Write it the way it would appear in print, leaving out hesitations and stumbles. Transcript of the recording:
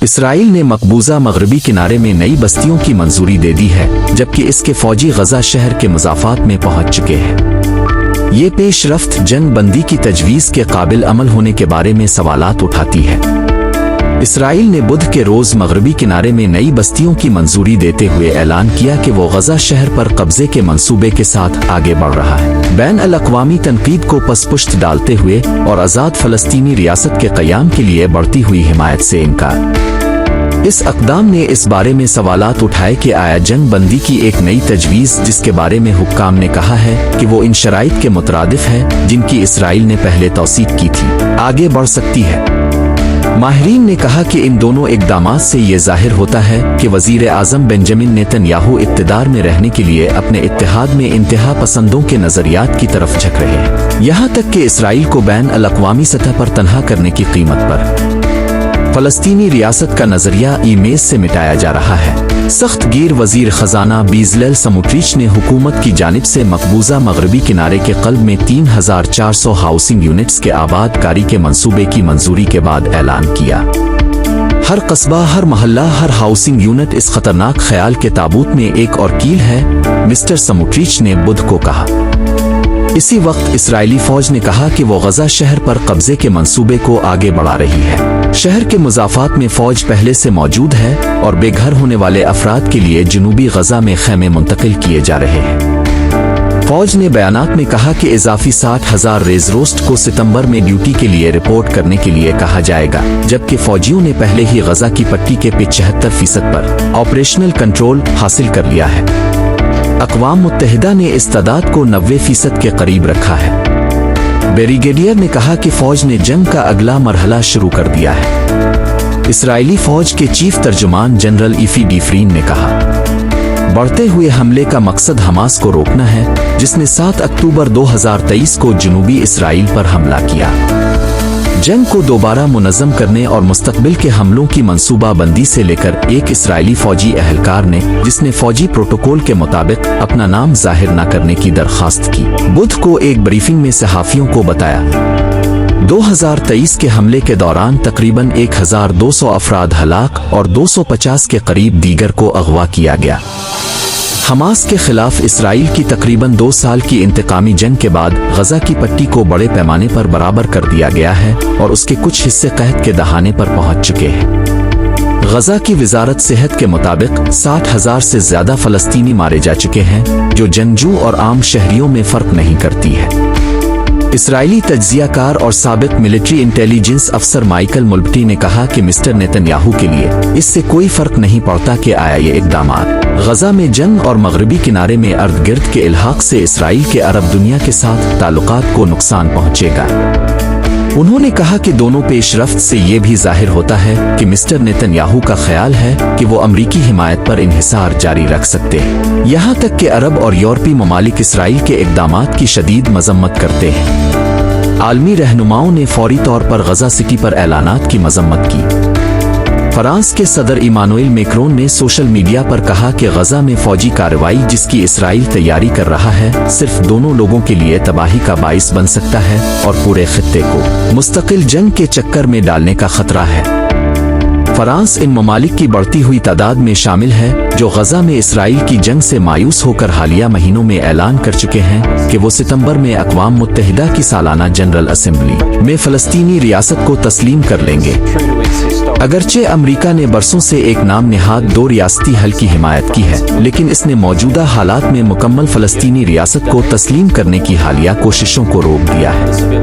اسرائیل نے مقبوضہ مغربی کنارے میں نئی بستیوں کی منظوری دے دی ہے، جبکہ اس کے فوجی غزہ شہر کے مضافات میں پہنچ چکے ہیں۔ یہ پیش رفت جنگ بندی کی تجویز کے قابل عمل ہونے کے بارے میں سوالات اٹھاتی ہے۔ اسرائیل نے بدھ کے روز مغربی کنارے میں نئی بستیوں کی منظوری دیتے ہوئے اعلان کیا کہ وہ غزہ شہر پر قبضے کے منصوبے کے ساتھ آگے بڑھ رہا ہے، بین الاقوامی تنقید کو پس پشت ڈالتے ہوئے اور آزاد فلسطینی ریاست کے قیام کے لیے بڑھتی ہوئی حمایت سے انکار۔ اس اقدام نے اس بارے میں سوالات اٹھائے کہ آیا جنگ بندی کی ایک نئی تجویز، جس کے بارے میں حکام نے کہا ہے کہ وہ ان شرائط کے مترادف ہے جن کی اسرائیل نے پہلے توثیق کی تھی، آگے بڑھ سکتی ہے۔ ماہرین نے کہا کہ ان دونوں اقدامات سے یہ ظاہر ہوتا ہے کہ وزیر اعظم بنجامن نیتن یاہو اقتدار میں رہنے کے لیے اپنے اتحاد میں انتہا پسندوں کے نظریات کی طرف جھک رہے ہیں، یہاں تک کہ اسرائیل کو بین الاقوامی سطح پر تنہا کرنے کی قیمت پر فلسطینی ریاست کا نظریہ ای میز سے مٹایا جا رہا ہے۔ سخت گیر وزیر خزانہ بیزلیل سموٹریچ نے حکومت کی جانب سے مقبوضہ مغربی کنارے کے قلب میں 3400 ہاؤسنگ یونٹس کے آباد کاری کے منصوبے کی منظوری کے بعد اعلان کیا۔ ہر قصبہ، ہر محلہ، ہر ہاؤسنگ یونٹ اس خطرناک خیال کے تابوت میں ایک اور کیل ہے، مسٹر سموٹریچ نے بدھ کو کہا۔ اسی وقت اسرائیلی فوج نے کہا کہ وہ غزہ شہر پر قبضے کے منصوبے کو آگے بڑھا رہی ہے۔ شہر کے مضافات میں فوج پہلے سے موجود ہے اور بے گھر ہونے والے افراد کے لیے جنوبی غزہ میں خیمے منتقل کیے جا رہے ہیں۔ فوج نے بیانات میں کہا کہ اضافی 60,000 ریزروسٹ کو ستمبر میں ڈیوٹی کے لیے رپورٹ کرنے کے لیے کہا جائے گا، جبکہ فوجیوں نے پہلے ہی غزہ کی پٹی کے 75% پر آپریشنل کنٹرول حاصل کر لیا ہے۔ اقوام متحدہ نے اس تعداد کو 90% کے قریب رکھا ہے۔ بریگیڈیئر نے کہا کہ فوج نے جنگ کا اگلا مرحلہ شروع کر دیا ہے۔ اسرائیلی فوج کے چیف ترجمان جنرل ایفی ڈیفرین نے کہا، بڑھتے ہوئے حملے کا مقصد حماس کو روکنا ہے، جس نے 7 اکتوبر 2023 کو جنوبی اسرائیل پر حملہ کیا۔ جنگ کو دوبارہ منظم کرنے اور مستقبل کے حملوں کی منصوبہ بندی سے لے کر ایک اسرائیلی فوجی اہلکار نے، جس نے فوجی پروٹوکول کے مطابق اپنا نام ظاہر نہ کرنے کی درخواست کی، بدھ کو ایک بریفنگ میں صحافیوں کو بتایا۔ 2023 کے حملے کے دوران تقریباً 1200 افراد ہلاک اور 250 کے قریب دیگر کو اغوا کیا گیا۔ حماس کے خلاف اسرائیل کی تقریباً 2 سال کی انتقامی جنگ کے بعد غزہ کی پٹی کو بڑے پیمانے پر برابر کر دیا گیا ہے اور اس کے کچھ حصے قحط کے دہانے پر پہنچ چکے ہیں۔ غزہ کی وزارت صحت کے مطابق 60,000 سے زیادہ فلسطینی مارے جا چکے ہیں، جو جنگجو اور عام شہریوں میں فرق نہیں کرتی ہے۔ اسرائیلی تجزیہ کار اور سابق ملٹری انٹیلیجنس افسر مائیکل ملبٹی نے کہا کہ مسٹر نیتن یاہو کے لیے اس سے کوئی فرق نہیں پڑتا کہ آیا یہ اقدامات غزہ میں جنگ اور مغربی کنارے میں ارد گرد کے الحاق سے اسرائیل کے عرب دنیا کے ساتھ تعلقات کو نقصان پہنچے گا۔ انہوں نے کہا کہ دونوں پیش رفت سے یہ بھی ظاہر ہوتا ہے کہ مسٹر نیتن یاہو کا خیال ہے کہ وہ امریکی حمایت پر انحصار جاری رکھ سکتے ہیں، یہاں تک کہ عرب اور یورپی ممالک اسرائیل کے اقدامات کی شدید مذمت کرتے ہیں۔ عالمی رہنماؤں نے فوری طور پر غزہ سٹی پر اعلانات کی مذمت کی۔ فرانس کے صدر ایمانوئل میکرون نے سوشل میڈیا پر کہا کہ غزہ میں فوجی کارروائی جس کی اسرائیل تیاری کر رہا ہے صرف دونوں لوگوں کے لیے تباہی کا باعث بن سکتا ہے اور پورے خطے کو مستقل جنگ کے چکر میں ڈالنے کا خطرہ ہے۔ فرانس ان ممالک کی بڑھتی ہوئی تعداد میں شامل ہے جو غزہ میں اسرائیل کی جنگ سے مایوس ہو کر حالیہ مہینوں میں اعلان کر چکے ہیں کہ وہ ستمبر میں اقوام متحدہ کی سالانہ جنرل اسمبلی میں فلسطینی ریاست کو تسلیم کر لیں گے۔ اگرچہ امریکہ نے برسوں سے ایک نام نہاد 2 ریاستی حل کی حمایت کی ہے، لیکن اس نے موجودہ حالات میں مکمل فلسطینی ریاست کو تسلیم کرنے کی حالیہ کوششوں کو روک دیا ہے۔